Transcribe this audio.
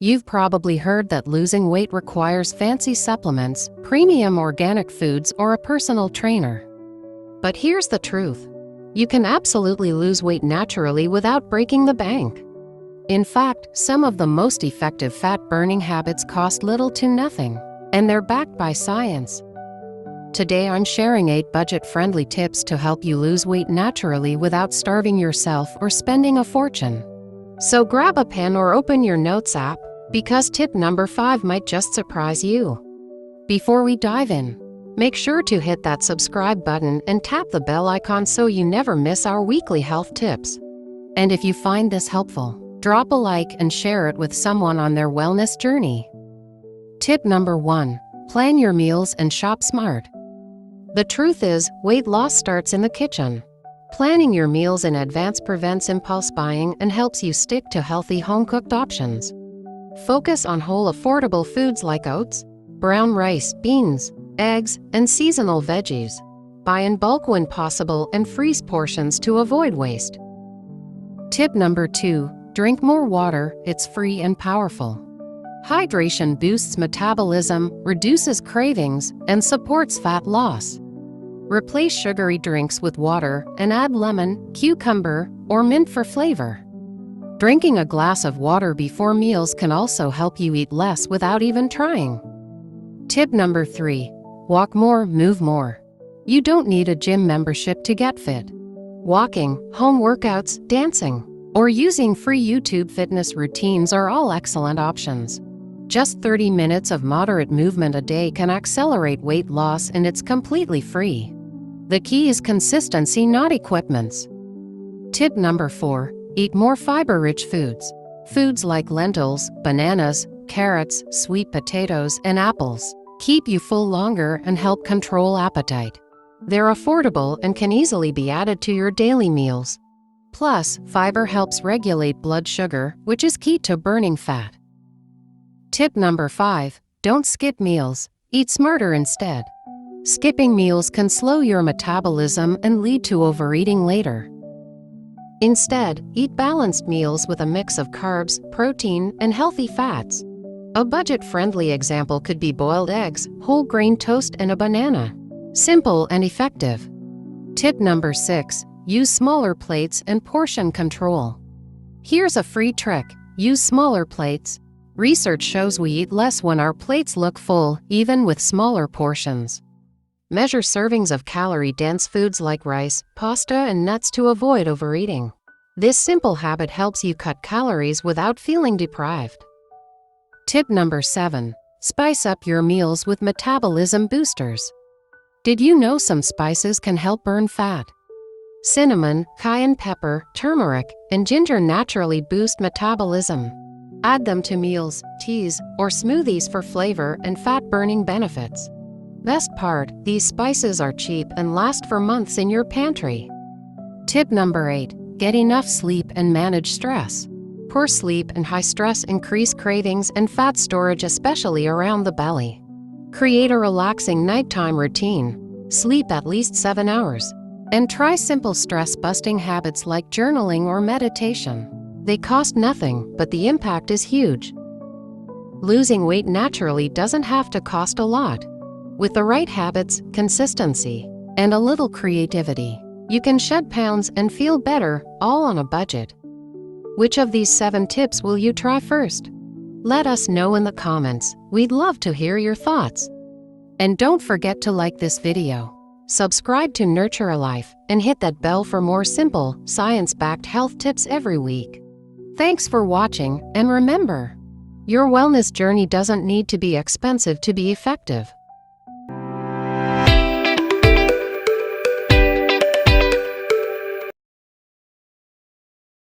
You've probably heard that losing weight requires fancy supplements, premium organic foods, or a personal trainer. But here's the truth. You can absolutely lose weight naturally without breaking the bank. In fact, some of the most effective fat-burning habits cost little to nothing, and they're backed by science. Today I'm sharing 8 budget-friendly tips to help you lose weight naturally without starving yourself or spending a fortune. So grab a pen or open your notes app, because tip number 5 might just surprise you. Before we dive in, make sure to hit that subscribe button and tap the bell icon so you never miss our weekly health tips. And if you find this helpful, drop a like and share it with someone on their wellness journey. Tip number 1. Plan your meals and shop smart. The truth is, weight loss starts in the kitchen. Planning your meals in advance prevents impulse buying and helps you stick to healthy home-cooked options. Focus on whole, affordable foods like oats, brown rice, beans, eggs, and seasonal veggies. Buy in bulk when possible and freeze portions to avoid waste. Tip number 2. Drink more water. It's free and powerful. Hydration boosts metabolism, reduces cravings, and supports fat loss. Replace sugary drinks with water and add lemon, cucumber, or mint for flavor. Drinking a glass of water before meals can also help you eat less without even trying. Tip number 3. Walk more, move more. You don't need a gym membership to get fit. Walking, home workouts, dancing, or using free YouTube fitness routines are all excellent options. Just 30 minutes of moderate movement a day can accelerate weight loss, and it's completely free. The key is consistency, not equipments. Tip number 4. Eat more fiber-rich foods. Foods like lentils, bananas, carrots, sweet potatoes, and apples keep you full longer and help control appetite. They're affordable and can easily be added to your daily meals. Plus, fiber helps regulate blood sugar, which is key to burning fat. Tip number 5. Don't skip meals. Eat smarter instead. Skipping meals can slow your metabolism and lead to overeating later. Instead, eat balanced meals with a mix of carbs, protein, and healthy fats. A budget-friendly example could be boiled eggs, whole grain toast, and a banana. Simple and effective. Tip number 6. Use smaller plates and portion control. Here's a free trick. Use smaller plates. Research shows we eat less when our plates look full, even with smaller portions. Measure servings of calorie-dense foods like rice, pasta, and nuts to avoid overeating. This simple habit helps you cut calories without feeling deprived. Tip number 7. Spice up your meals with metabolism boosters. Did you know some spices can help burn fat? Cinnamon, cayenne pepper, turmeric, and ginger naturally boost metabolism. Add them to meals, teas, or smoothies for flavor and fat-burning benefits. Best part, these spices are cheap and last for months in your pantry. Tip number 8. Get enough sleep and manage stress. Poor sleep and high stress increase cravings and fat storage, especially around the belly. Create a relaxing nighttime routine. Sleep at least 7 hours. And try simple stress-busting habits like journaling or meditation. They cost nothing, but the impact is huge. Losing weight naturally doesn't have to cost a lot. With the right habits, consistency, and a little creativity, you can shed pounds and feel better, all on a budget. Which of these 7 tips will you try first? Let us know in the comments. We'd love to hear your thoughts. And don't forget to like this video, subscribe to Nurture a Life, and hit that bell for more simple, science-backed health tips every week. Thanks for watching, and remember, your wellness journey doesn't need to be expensive to be effective.